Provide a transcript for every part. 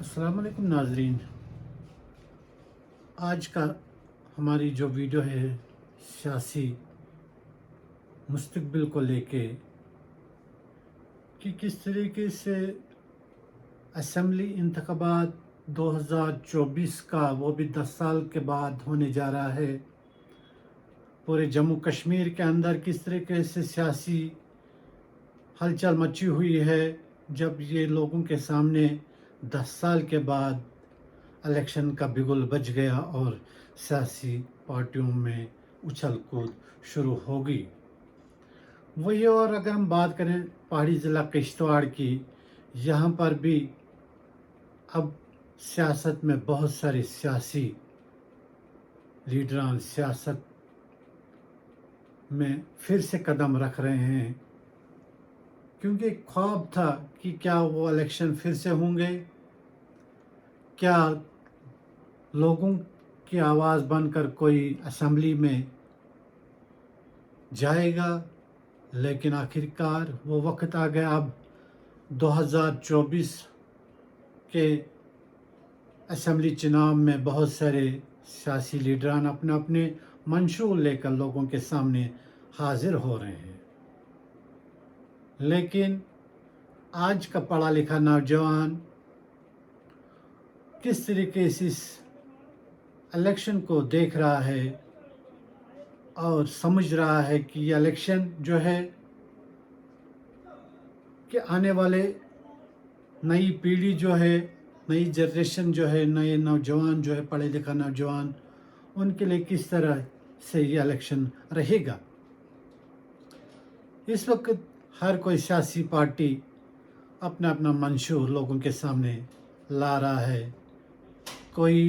अस्सलाम वालेकुम नाजरीन। आज का हमारी जो वीडियो है सियासी मुस्तकबिल को लेके कि किस तरीके से असम्बली इंतखाबात 2024 का वो भी 10 साल के बाद होने जा रहा है। पूरे जम्मू कश्मीर के अंदर किस तरीके से सियासी हलचल मची हुई है जब ये लोगों के सामने 10 साल के बाद इलेक्शन का बिगुल बज गया और सियासी पार्टियों में उछल कूद शुरू हो गई। वही और अगर हम बात करें पहाड़ी ज़िला किश्तवाड़ की, यहाँ पर भी अब सियासत में बहुत सारे सियासी लीडरान सियासत में फिर से कदम रख रहे हैं, क्योंकि ख्वाब था कि क्या वो इलेक्शन फिर से होंगे, क्या लोगों की आवाज़ बनकर कोई असेंबली में जाएगा। लेकिन आखिरकार वो वक्त आ गया। अब 2024 के असेंबली चुनाव में बहुत सारे सियासी लीडरान अपने अपने मंशूर लेकर लोगों के सामने हाजिर हो रहे हैं। लेकिन आज का पढ़ा लिखा नौजवान किस तरीके से इस इलेक्शन को देख रहा है और समझ रहा है कि ये इलेक्शन जो है कि आने वाले नई पीढ़ी जो है, नई जनरेशन जो है, नए नौजवान जो है, पढ़े लिखा नौजवान, उनके लिए किस तरह से ये इलेक्शन रहेगा। इस वक्त हर कोई सियासी पार्टी अपना अपना मंशूर लोगों के सामने ला रहा है। कोई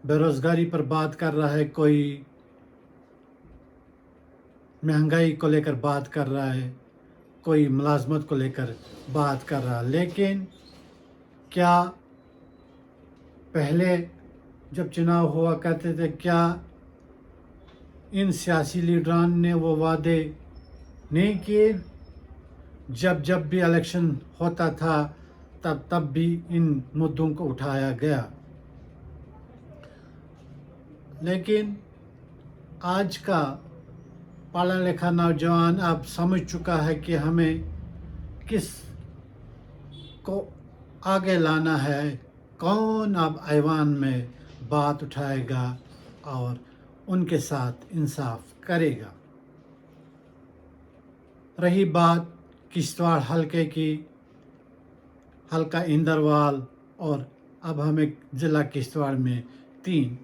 बेरोज़गारी पर बात कर रहा है, कोई महंगाई को लेकर बात कर रहा है, कोई मुलाजमत को लेकर बात कर रहा है। लेकिन क्या पहले जब चुनाव हुआ करते थे, क्या इन सियासी लीडरान ने वो वादे नहीं किए? जब जब भी इलेक्शन होता था तब तब भी इन मुद्दों को उठाया गया। लेकिन आज का पढ़ा लिखा नौजवान अब समझ चुका है कि हमें किस को आगे लाना है, कौन अब ऐवान में बात उठाएगा और उनके साथ इंसाफ करेगा। रही बात किश्तवाड़ हलके की, हल्का इंदरवाल, और अब हमें ज़िला किश्तवाड़ में 3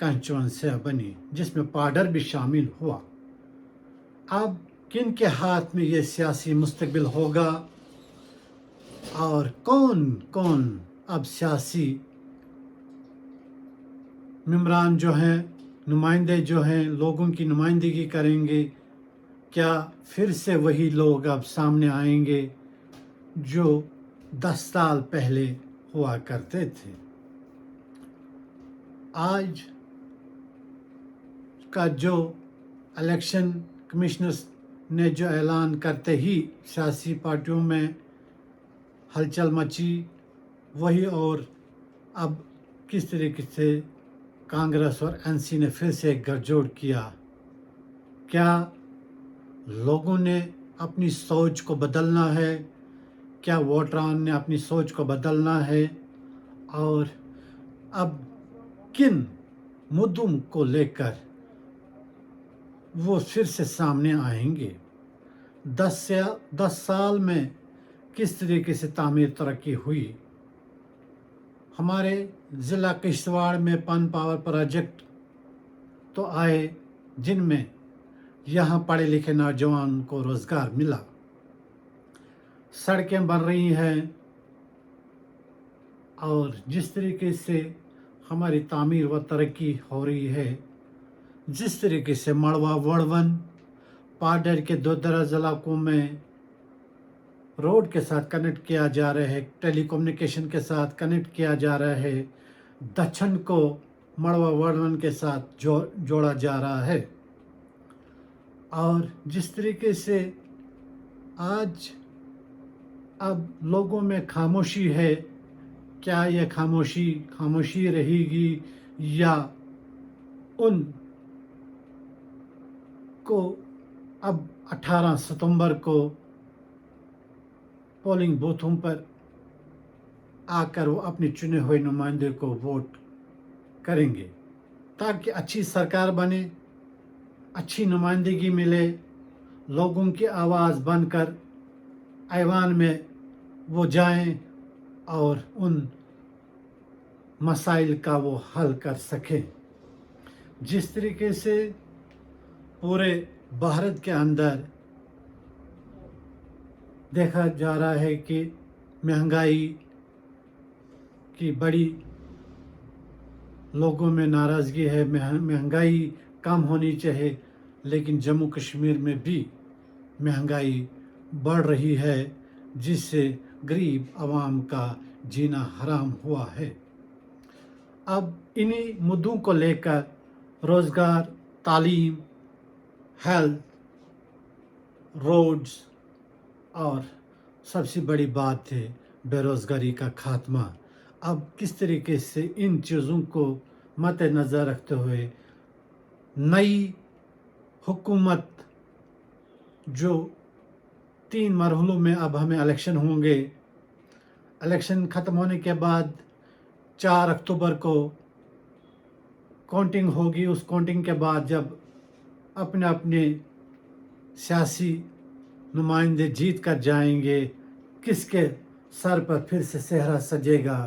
कंस्टिट्यूंसियां बनी, जिसमें पाडर भी शामिल हुआ। अब किन के हाथ में ये सियासी मुस्तकबिल होगा और कौन कौन अब सियासी मेंबरान जो हैं, नुमाइंदे जो हैं, लोगों की नुमाइंदगी करेंगे? क्या फिर से वही लोग अब सामने आएंगे जो 10 साल पहले हुआ करते थे? आज का जो इलेक्शन कमिश्नर्स ने जो ऐलान करते ही सियासी पार्टियों में हलचल मची, वही और अब किस तरीके से कांग्रेस और एनसी ने फिर से गठजोड़ किया। क्या लोगों ने अपनी सोच को बदलना है? क्या वोटरान ने अपनी सोच को बदलना है? और अब किन मुद्दों को लेकर वो फिर से सामने आएंगे? 10 साल में किस तरीके से तामीर तरक्की हुई? हमारे ज़िला किश्तवाड़ में पन पावर प्रोजेक्ट तो आए, जिनमें यहाँ पढ़े लिखे नौजवान को रोज़गार मिला, सड़कें बन रही हैं, और जिस तरीके से हमारी तामीर व तरक्की हो रही है, जिस तरीके से मड़वा वड़वन पाडर के दो दराज इलाकों में रोड के साथ कनेक्ट किया जा रहा है, टेलीकम्युनिकेशन के साथ कनेक्ट किया जा रहा है, दक्षिण को मड़वा वड़वन के साथ जोड़ा जा रहा है, और जिस तरीके से आज अब लोगों में खामोशी है کیا یہ خاموشی رہے گی یا ان کو اب 18 ستمبر کو پولنگ بوتھوں پر آ کر وہ اپنے چنے ہوئے نمائندے کو ووٹ کریں گے تاکہ اچھی سرکار بنے، اچھی نمائندگی ملے، لوگوں کی آواز بن کر ایوان میں وہ جائیں اور ان مسائل کا وہ حل کر سکیں۔ جس طریقے سے پورے بھارت کے اندر دیکھا جا رہا ہے کہ مہنگائی کی بڑی لوگوں میں ناراضگی ہے، مہنگائی کم ہونی چاہیے، لیکن جموں کشمیر میں بھی مہنگائی بڑھ رہی ہے جس سے غریب عوام کا جینا حرام ہوا ہے۔ اب انہی مدعوں کو لے کر روزگار، تعلیم، ہیلتھ، روڈز اور سب سے بڑی بات ہے بے روزگاری کا خاتمہ۔ اب کس طریقے سے ان چیزوں کو مد نظر رکھتے ہوئے نئی حکومت جو 3 مرحلوں میں اب ہمیں الیکشن ہوں گے، الیکشن ختم ہونے کے بعد 4 اکتوبر کو کاؤنٹنگ ہوگی، اس کاؤنٹنگ کے بعد جب اپنے اپنے سیاسی نمائندے جیت کر جائیں گے، کس کے سر پر پھر سے صحرا سجے گا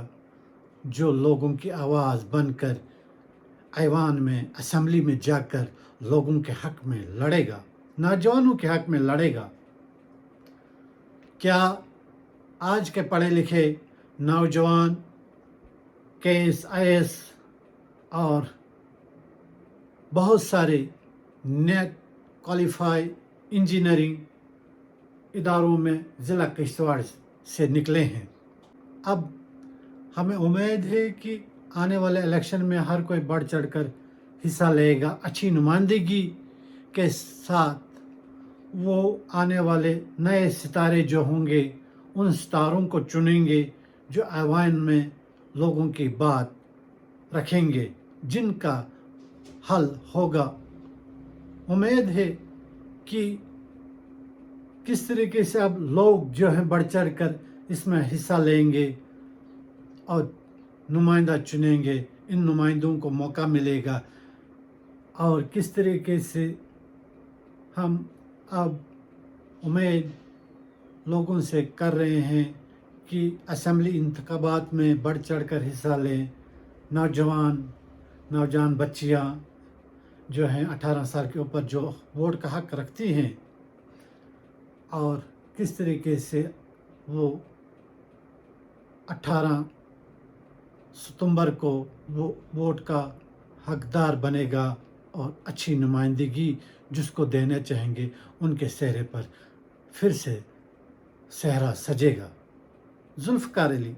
جو لوگوں کی آواز بن کر ایوان میں، اسمبلی میں جا کر لوگوں کے حق میں لڑے گا، نوجوانوں کے حق میں لڑے گا۔ کیا آج کے پڑھے لکھے نوجوان KS IAS اور بہت سارے نیٹ کوالیفائی انجینئرنگ اداروں میں ضلع کشتواڑ سے نکلے ہیں؟ اب ہمیں امید ہے کہ آنے والے الیکشن میں ہر کوئی بڑھ چڑھ کر حصہ لے گا، اچھی نمائندگی کے ساتھ وہ آنے والے نئے ستارے جو ہوں گے ان ستاروں کو چنیں گے جو ایوان میں لوگوں کی بات رکھیں گے، جن کا حل ہوگا۔ امید ہے کہ کس طریقے سے اب لوگ جو ہیں بڑھ چڑھ کر اس میں حصہ لیں گے اور نمائندہ چنیں گے، ان نمائندوں کو موقع ملے گا، اور کس طریقے سے ہم اب امید لوگوں سے کر رہے ہیں کہ اسمبلی انتخابات میں بڑھ چڑھ کر حصہ لیں، نوجوان بچیاں جو ہیں 18 سال کے اوپر جو ووٹ کا حق رکھتی ہیں، اور کس طریقے سے وہ 18 ستمبر کو وہ ووٹ کا حقدار بنے گا اور اچھی نمائندگی جس کو دینا چاہیں گے ان کے چہرے پر پھر سے صحرا سجے گا۔ ذوالفقار علی۔